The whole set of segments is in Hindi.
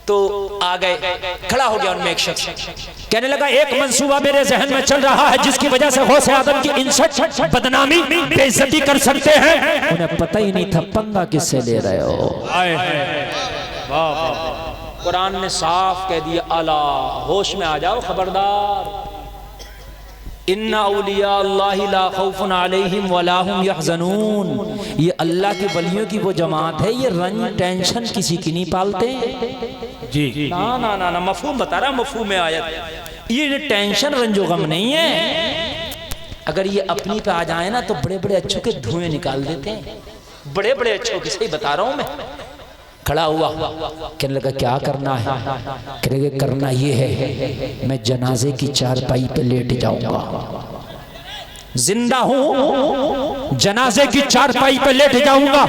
तो आ गए, खड़ा हो गया उनमें एक शख्स, कहने लगा एक मंसूबा मेरे जहन में चल रहा है जिसकी वजह से गौसे आदम की इंसल्ट, बदनामी, बेइज्जती कर सकते हैं। उन्हें पता ही नहीं था पंगा किससे ले रहे हो। कुरान ने साफ कह दिया, अला होश में आ जाओ, खबरदार, इन्ना औलिया अल्लाहि ला खौफुन अलैहिम वला हुम यहज़नून। ये अल्लाह के वलियों की वो जमात है, ये रंज टेंशन किसी की नहीं पालते जी। ना ना ना ना, मफहूम बता रहा, मफहूम में आयत, ये टेंशन रंजो गम नहीं है। अगर ये अपनी पे आ जाए ना तो बड़े बड़े अच्छों के धुएं निकाल देते हैं, बड़े बड़े अच्छों के, सही बता रहा हूं मैं। खड़ा हुआ, कहने लगा क्या करना है? कहने लगा करना ये है, मैं जनाजे की चारपाई पे लेट जाऊंगा, जिंदा हूं, जनाजे की चारपाई पे लेट जाऊंगा,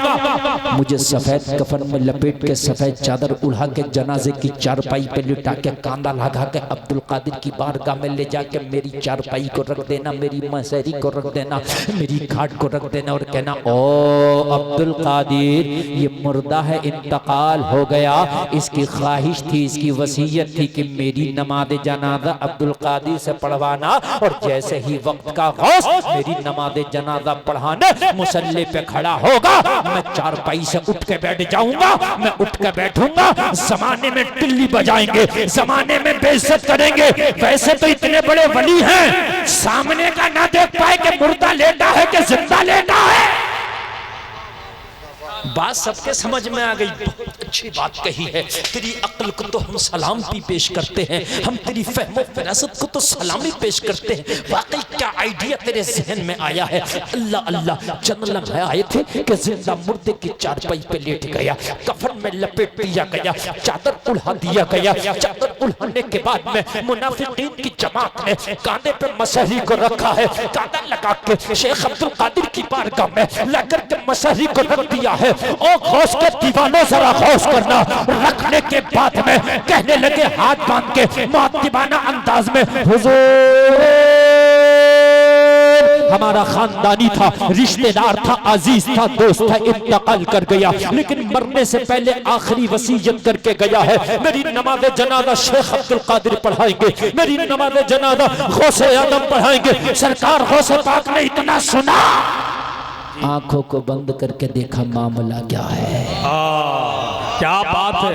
मुझे सफेद कफन में लपेट के सफेद चादर उड़ा के जनाजे की चारपाई पे लिटा के कांधा लगा के अब्दुल कादिर की बारगाह में ले जाके मेरी चारपाई को रख देना, मेरी मसहरी को रख देना, मेरी खाट को रख देना और कहना ओ अब्दुल कादिर ये मुर्दा है, इंतकाल हो गया, इसकी ख्वाहिश थी, इसकी वसीयत थी कि मेरी नमाज जनाजा अब्दुल कादिर से पढ़वाना, और जैसे ही वक्त का गौस मेरी नमाज जनाजा पढ़ाने मुसल्ले पे खड़ा होगा, मैं चारपाई से उठ के बैठ जाऊंगा, मैं उठ के बैठूंगा, जमाने में टिल्ली बजाएंगे, जमाने में बेइज्जत करेंगे। वैसे तो इतने बड़े वली हैं, सामने का ना देख पाए कि मुर्दा लेटा है कि जिंदा लेटा है। बात सबके समझ में आ गई, बहुत अच्छी बात कही है, तेरी अक्ल को तो हम सलामती पेश करते हैं, हम तेरी फहमो फिरासत को तो सलामी पेश करते हैं, वाकई क्या आइडिया तेरे जहन में आया है। अल्लाह अल्लाह, चंद लम्हे आए थे कि जिंदा मुर्दे की चारपाई पे लेट गया, कफन में लपेट दिया गया, चादर उड़ा दिया गया, चादर उड़ाने के बाद में मुनाफिकीन की जमात ने कांधे पे मसहरी को रखा है, कांधा लगा के शेख अब्दुल कादिर की बारगाह में लेकर के मसहरी को रख दिया है। ओ गौस के दीवानों जरा गौस करना, रखने के बाद में कहने लगे हाथ बांध के मुअद्दिबाना अंदाज में, हुजूर हमारा खानदानी था, रिश्तेदार था, अजीज था, दोस्त था, इंतकाल कर गया, लेकिन मरने से पहले आखिरी वसीयत करके गया है, मेरी नमाज जनाजा शेख अब्दुल कादिर पढ़ाएंगे, मेरी नमाज जनाजा गौसे आदम पढ़ाएंगे। सरकार गौसे पाक ने इतना सुना, आंखों को बंद करके देखा मामला क्या है। क्या बात है,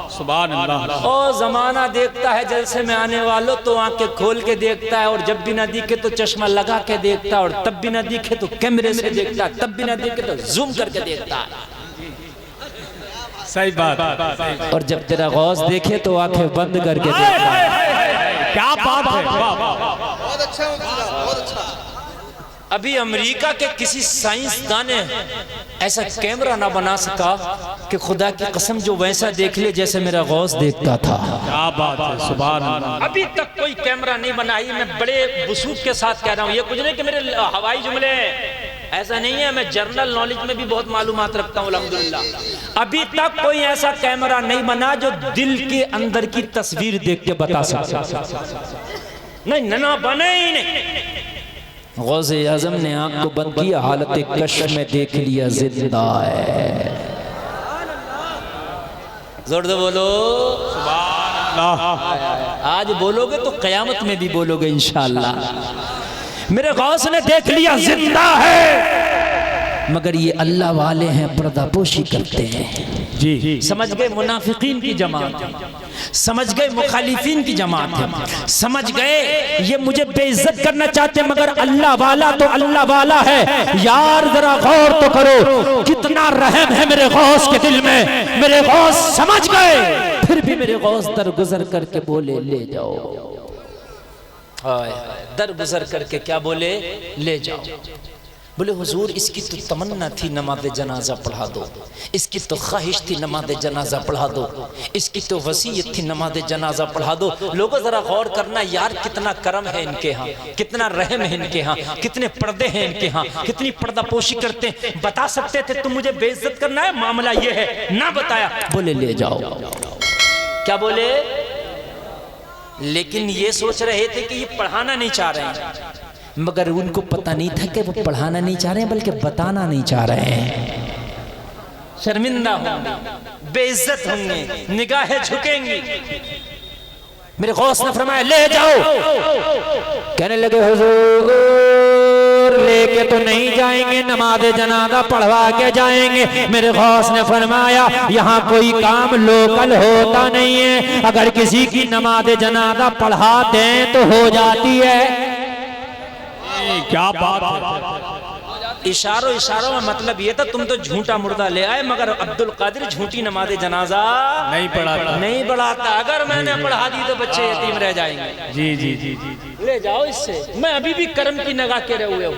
सुभान अल्लाह। ओ जमाना देखता है जलसे में आने वालों तो आंखें खोल के देखता है, और जब भी ना दिखे तो चश्मा लगा के देखता है, और तब भी ना दिखे तो कैमरे से देखता है, तब भी ना दिखे तो जूम करके देखता है। सही बात। और जब तेरा गौस देखे तो आंखें बंद करके देखता है। क्या बात है, बहुत अच्छा, बहुत अच्छा। अभी अमेरिका के किसी साइंसदान ने ऐसा कैमरा ना बना सका कि खुदा की कसम जो वैसा देख ले जैसे मेरा गौस देखता था। क्या बात है, सुभान अल्लाह। अभी तक कोई कैमरा नहीं बनाई। मैं बड़े वसूख के साथ कह रहा हूँ, ये कुछ नहीं कि मेरे हवाई जुमले, ऐसा नहीं है, मैं जर्नल नॉलेज में भी बहुत मालूमात रखता हूँ अल्हम्दुलिल्लाह। अभी तक कोई ऐसा कैमरा नहीं बना जो दिल के अंदर की तस्वीर देख के बता सकता। नहीं ना, बने ही नहीं। गौसे आज़म ने आंख को बंद किया, हालत कश्फ में देख लिया जिंदा है। जोर से बोलो सुभान अल्लाह। आज बोलोगे तो क़यामत में भी बोलोगे इंशाअल्लाह। मेरे गौस ने देख लिया जिंदा है, मगर ये अल्लाह वाले हैं, पर्दापोशी करते हैं जी। समझ गए मुनाफिकीन की जमात, समझ गए मुखालिफिन की जमात है, समझ गए ये मुझे बेइज्जत करना चाहते, मगर अल्लाह वाला तो अल्लाह वाला है। यार जरा गौर तो करो, कितना रहम है मेरे गौस के दिल में। मेरे गौस समझ गए, फिर भी मेरे गौस दरगुजर करके बोले ले जाओ। दरगुजर करके क्या बोले? ले जाओ। बोले हुजूर इसकी तो तमन्ना थी नमाज जनाजा पढ़ा दो, इसकी तो ख्वाहिश थी नमाज जनाजा पढ़ा दो, इसकी तो वसीयत थी नमाज जनाजा पढ़ा दो। लोगों जरा गौर करना यार, कितना करम है इनके यहाँ, कितना रहम है इनके यहाँ, कितने पर्दे हैं इनके यहाँ, कितनी पर्दापोशी करते हैं। बता सकते थे तुम मुझे बेइज्जत करना है, मामला ये है, ना बताया, बोले ले जाओ। क्या बोले? लेकिन ये सोच रहे थे कि ये पढ़ाना नहीं चाह रहे हैं, मगर उनको पता नहीं था कि वो पढ़ाना नहीं चाह रहे हैं बल्कि बताना नहीं चाह रहे हैं। शर्मिंदा होंगे, बेइज्जत होंगे, निगाहें झुकेंगी। मेरे गौस ने फरमाया ले जाओ। कहने लगे हुजूर लेके तो नहीं जाएंगे, नमाज जनाजा पढ़वा के जाएंगे। मेरे गौस ने फरमाया यहाँ कोई काम लोकल होता नहीं है, अगर किसी की नमाज जनाजा पढ़ा दें तो हो जाती है। क्या बात है। इशारों में मतलब ये था तुम तो झूठा मुर्दा ले आए, मगर अब्दुल कादिर झूठी नमाज जनाजा नहीं पढ़ाता। अगर मैंने पढ़ा दी तो बच्चे यतीम रह जाएंगे। जी जी जी जी ले जाओ इससे। मैं अभी भी करम की निगाह के हुए हूँ,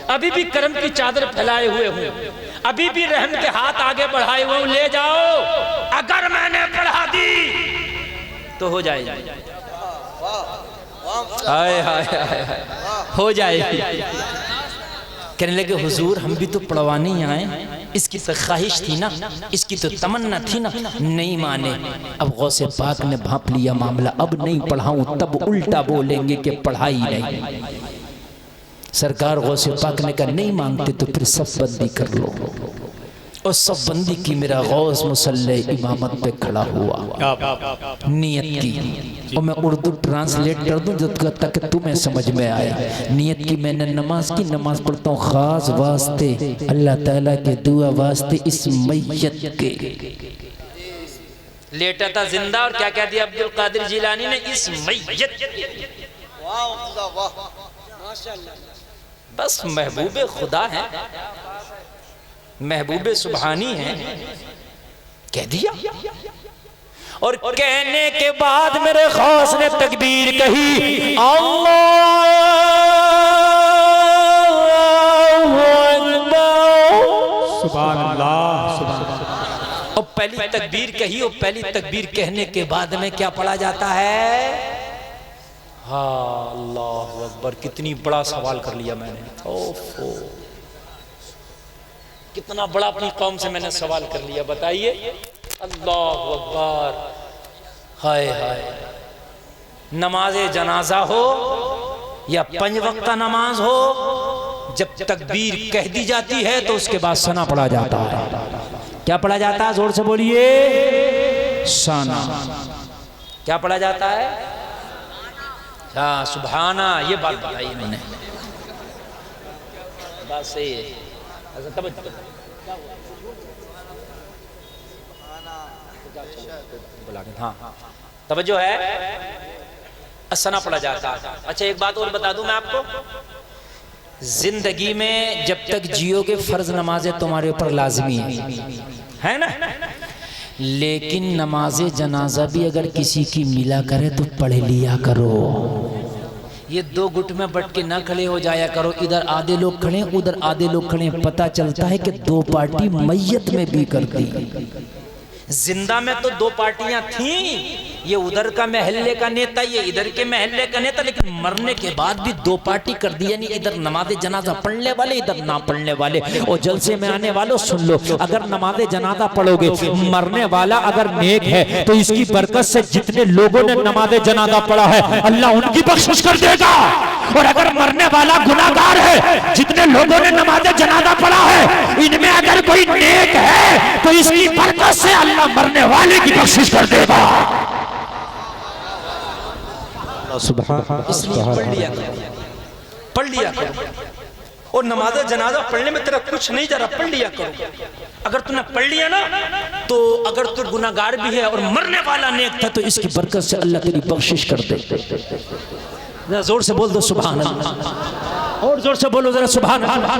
अभी भी करम की चादर फैलाए हुए हूँ, अभी भी रहम के हाथ आगे बढ़ाए हुए हूँ। ले जाओ, अगर मैंने पढ़ा दी तो हो जाएगा। हाय हाय हाय हो जाएगी। कहने लगे हुजूर हम भी तो पढ़वाने ही आए, इसकी तो ख्वाहिश थी ना, इसकी तो तमन्ना थी ना। नहीं माने। अब गौसे पाक ने भांप लिया मामला, अब नहीं पढ़ाऊं तब उल्टा बोलेंगे कि पढ़ाई नहीं। सरकार गौसे पाक ने कहा नहीं मांगते तो फिर सब बंदी कर लो। और सब बंदी की। मेरा गौस मुसल्ले इमामत पे खड़ा हुआ, नियत की। और मैं उर्दू ट्रांसलेट कर दूं जब तक तुम्हें समझ में आए। नियत की मैंने नमाज की, नमाज पढ़ता हूँ खास वास्ते अल्लाह ताला के दुआ वास्ते इस मैयत के। लेटा था जिंदा और क्या कह दिया अब्दुल कादिर जिलानी ने, इस मैयत के। बस महबूबे खुदा है, महबूबे सुभानी है, कह दिया। और कहने के बाद मेरे गौस ने तकबीर कही, अल्लाहु अकबर, सुभान अल्लाह, सुभान अल्लाह। और पहली तकबीर कही, और पहली तकबीर कहने के बाद में क्या पढ़ा जाता है? हाँ अल्लाहु अकबर। कितनी बड़ा सवाल कर लिया मैंने। ओफो, कितना बड़ा अपनी कौम से मैंने सवाल कर लिया। बताइए, अल्लाहु अकबर। हाय हाय। नमाज जनाजा हो या 5 वक्त का नमाज हो, जब तकबीर कह दी जाती है तो उसके बाद सना पढ़ा जाता है। क्या पढ़ा जाता है? जोर से बोलिए, सना। क्या पढ़ा जाता है? हाँ सुभाना। ये बात बताई मैंने, बात सही है। हाँ तवज्जो है, असना पढ़ा जाता है। अच्छा एक बात और बता दूं मैं आपको, जिंदगी में जब तक जियोगे फर्ज नमाजें तुम्हारे ऊपर लाजमी है ना, लेकिन नमाज जनाजा भी अगर किसी की मिला करे तो पढ़ लिया करो। ये 2 गुट में बट के ना खड़े हो जाया करो, इधर आधे लोग खड़े उधर आधे लोग खड़े। पता चलता है कि 2 पार्टी मैयत में भी कर दी। जिंदा में तो 2 पार्टियां थी, ये उधर का महल्ले का नेता, ये इधर के महल्ले का नेता, लेकिन मरने के बाद भी 2 पार्टी कर दी। यानी इधर नमाज जनाजा पढ़ने वाले, इधर ना पढ़ने वाले। और जलसे में आने वालों सुन लो, अगर नमाज जनाजा पढ़ोगे, मरने वाला अगर नेक है तो इसकी बरकत से जितने लोगों ने नमाज जनाजा पढ़ा है अल्लाह उनकी बख्शिश कर देगा। और अगर मरने वाला गुनाहगार है, जितने लोगों ने नमाज जनाजा पढ़ा है इनमें अगर कोई नेक है तो इसकी बरकत से अल्लाह मरने वाले की बख्शिश कर देगा। इसलिए पढ़ लिया करो। और नमाज जनाजा पढ़ने में तेरा कुछ नहीं जा रहा, पढ़ लिया करो। अगर तूने पढ़ लिया ना, तो अगर तू गुनाहगार भी है और मरने वाला नेक था तो इसकी बरकत से अल्लाह तेरी बख्शिश कर दे। जोर से बोल दो सुभान अल्लाह, और जोर से बोलो जरा सुभान अल्लाह।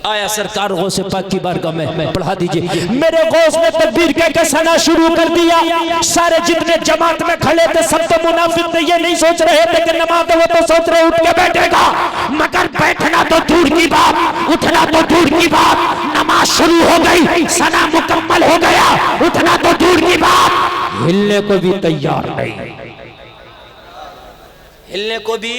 आया सरकार गौसे पाक की बारगाह में, पढ़ा दीजिए। मेरे गौस ने तकबीर कहकर सना शुरू कर दिया। सारे जितने जमात में खड़े थे सब तो मुनाफिक थे, ये नहीं सोच रहे थे कि नमाज वो तो सोच रहे उठ के बैठेगा, मगर बैठना तो दूर की बात, उठना तो दूर की बात। नमाज शुरू हो गई, सना मुकम्मल हो गया, उठना तो दूर की बात, हिलने को भी तैयार नहीं, हिलने को भी।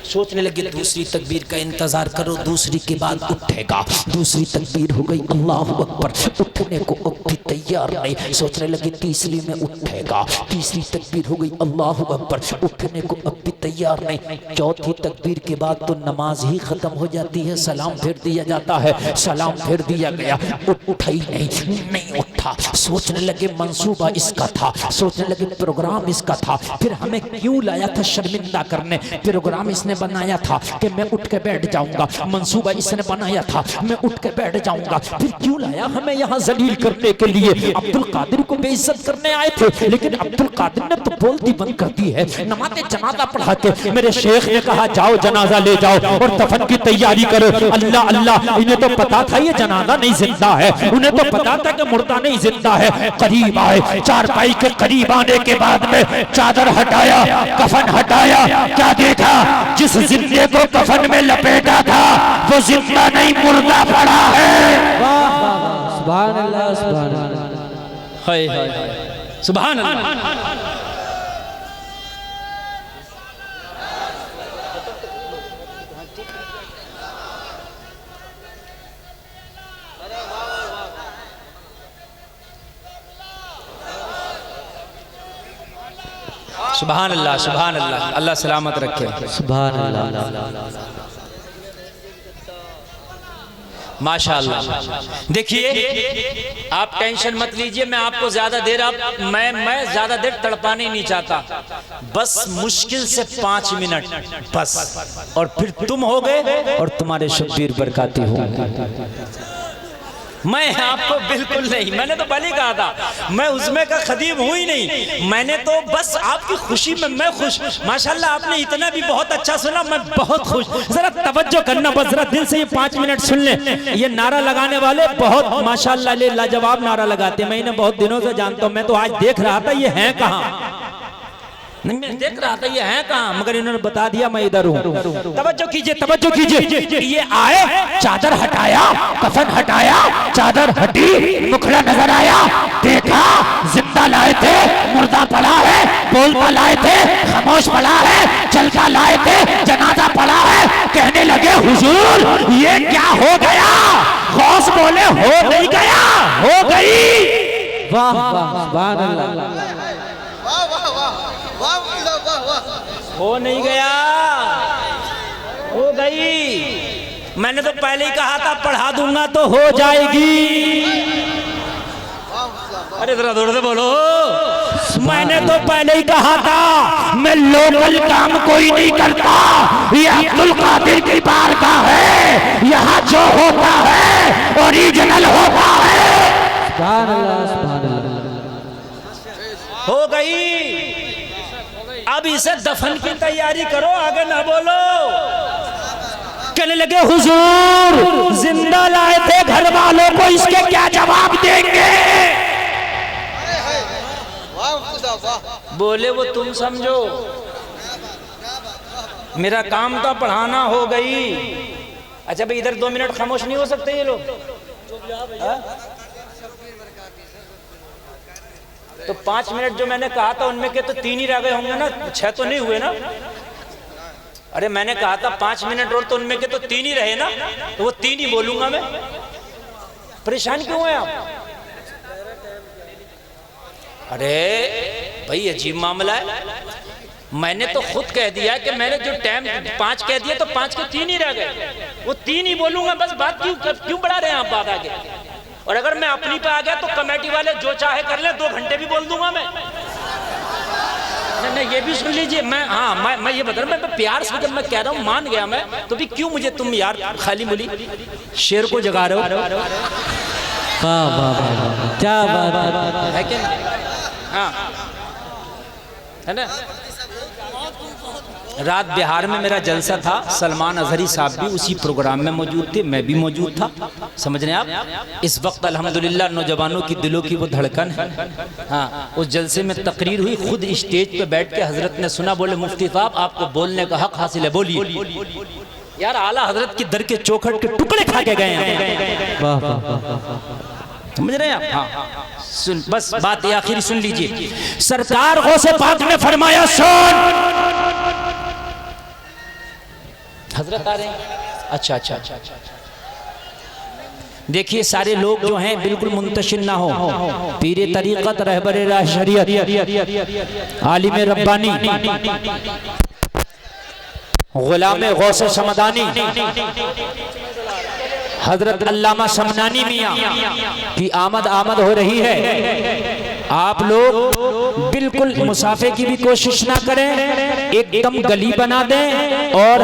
सोचने लगे दूसरी तकबीर का इंतजार करो, दूसरी के बाद उठेगा। दूसरी तकबीर हो गई, अल्लाहु अकबर, उठने को अब भी तैयार नहीं। सोचने लगे तीसरी में उठेगा। तीसरी तकबीर हो गई, अल्लाहु अकबर, उठने को अब भी तैयार नहीं। चौथी तकबीर के बाद तो नमाज ही खत्म हो जाती है, सलाम फेर दिया जाता है। सलाम फेर दिया गया, उठा ही नहीं उठा। सोचने लगे मंसूबा इसका था, सोचने लगे प्रोग्राम इसका था, फिर हमें क्यों लाया था शर्मिंदा करने। प्रोग्राम इसने बनाया था कि मैं उठ के बैठ जाऊंगा, मंसूबा इसने बनाया था मैं उठ के बैठ जाऊंगा, फिर क्यों लाया हमें यहाँ जलील करने के लिए। अब्दुल कादिर को बेइज्जत करने आए थे, लेकिन अब्दुल कादिर ने तो बोलती बंद कर दी है। नमाज़े जनाजा पढ़ा के मेरे शेख ने कहा जाओ जनाजा ले जाओ और दफन की तैयारी करो। अल्लाह अल्लाह, इन्हें तो पता था ये जनाजा नहीं जिंदा है, उन्हें तो पता था कि मुर्दा नहीं जिंदा है। करीब आए, चारपाई के करीब आने के बाद में चादर हटाया, कफन हटाया, क्या देखा, जिस जिंदे को कफन में लपेटा था वो जिंदा नहीं मुर्दा पड़ा है। सुभान अल्लाह, सुभान अल्लाह, हाय हाय सुभान अल्लाह। सुभान अल्लाह, सुभान अल्लाह, अल्लाह सलामत रखे। सुभान अल्लाह। माशाअल्लाह। देखिए आप टेंशन मत लीजिए, मैं आपको ज्यादा देर मैं ज्यादा देर तड़पाने नहीं चाहता, बस मुश्किल से 5 मिनट बस, और फिर तुम हो गए और तुम्हारे शब्बीर बरकाती होंगे। मैं आपको बिल्कुल नहीं, मैंने तो पहले कहा था मैं उसमें का खदीम हूँ ही नहीं, मैंने तो बस आपकी खुशी में मैं खुश। माशाल्लाह आपने इतना भी बहुत अच्छा सुना, मैं बहुत खुश। जरा तवज्जो करना, बस जरा दिल से ये 5 मिनट सुन ले। ये नारा लगाने वाले बहुत माशाल्लाह लाजवाब नारा लगाते हैं, मैं इन्हें बहुत दिनों से जानता हूँ। मैं तो आज देख रहा था ये हैं कहाँ, नहीं मैं देख रहा था ये हैं कहाँ, मगर इन्होंने बता दिया मैं इधर हूँ। तवज्जो कीजिए, तवज्जो कीजिए। ये आए, चादर हटाया, कफन हटाया, चादर हटी, मुखड़ा नजर आया, देखा जिंदा लाए थे मुर्दा पड़ा है, बोलता लाए थे खामोश पड़ा है, चलता लाए थे जनाजा पड़ा है। कहने लगे हुजूर ये क्या हो गया। गौस बोले हो नहीं गया, हो गई। वाह वाह, सुभान अल्लाह, वाह वाह वाह वाह वाह वाह। हो नहीं गया, हो गई। मैंने तो पहले ही कहा था पढ़ा दूंगा तो हो जाएगी। अरे जरा जोर से बोलो, मैंने तो पहले ही कहा था मैं लोकल काम कोई नहीं करता, ये अब्दुल कादिर की बारगाह है, यहाँ जो होता है ओरिजिनल होता है। सुभान अल्लाह, सुभान अल्लाह। हो गई, अब इसे दफन की तैयारी करो, आगे ना बोलो। कहने लगे हुजूर जिंदा लाए थे घर वालों को, इसके क्या जवाब देंगे। बोले वो तुम समझो, मेरा काम तो पढ़ाना हो गई। अच्छा भाई इधर 2 मिनट खामोश नहीं हो सकते ये लोग। तो 5 मिनट जो मैंने कहा था उनमें के तो 3 ही रह गए होंगे ना, 6 तो नहीं हुए ना। अरे मैंने कहा था 5 मिनट और, तो उनमें के तो 3 ही रहे ना, तो वो 3 ही बोलूंगा मैं। परेशान क्यों हैं आप। अरे भाई अजीब मामला है, मैंने तो खुद कह दिया कि मैंने जो टाइम 5 कह दिया तो 5 के 3 ही रह गए, वो 3 ही बोलूंगा बस। बात क्यों बढ़ा रहे हैं आप बात आगे। और अगर मैं अपनी पे आ गया तो कमेटी वाले जो चाहे कर ले, 2 घंटे भी बोल दूंगा मैं। नहीं ये भी सुन लीजिए, मैं ये बता रहा हूँ, मैं प्यार से जब मैं कह रहा हूँ मान गया मैं, तो भी क्यों मुझे तुम यार खाली मुली शेर को जगा रहे हो। वाह वाह वाह, क्या बात है क्या। हाँ है ना। रात बिहार में मेरा जलसा था, सलमान अजहरी साहब भी उसी प्रोग्राम में मौजूद थे, मैं भी मौजूद था। समझ रहे हैं आप। इस वक्त अल्हम्दुलिल्लाह नौजवानों की दिलों की वो धड़कन है। हाँ उस जलसे में तकरीर हुई, खुद स्टेज पे बैठ के हजरत ने सुना, बोले मुफ्ती साहब आपको बोलने का हक हासिल है, बोलिए। यार आला हजरत की दर के चौखट के टुकड़े खा के गए हैं। समझ रहे हैं आप। हाँ सुन, बस बात आखिरी सुन लीजिए। सरकार गौसे पाक ने फरमाया सुन, हजरत आ रहे हैं? अच्छा अच्छा अच्छा। देखिए सारे लोग जो हैं बिल्कुल मुंतशिर ना हो। पीरे तरीक़त, रहबरे राह शरीयत, आलिम रब्बानी, गुलाम गौसे समदानी, हजरत अल्लामा समनानी मियाँ की आमद हो रही है। आप लोग बिल्कुल मुसाफे की भी कोशिश ना करें, एकदम गली बना दें और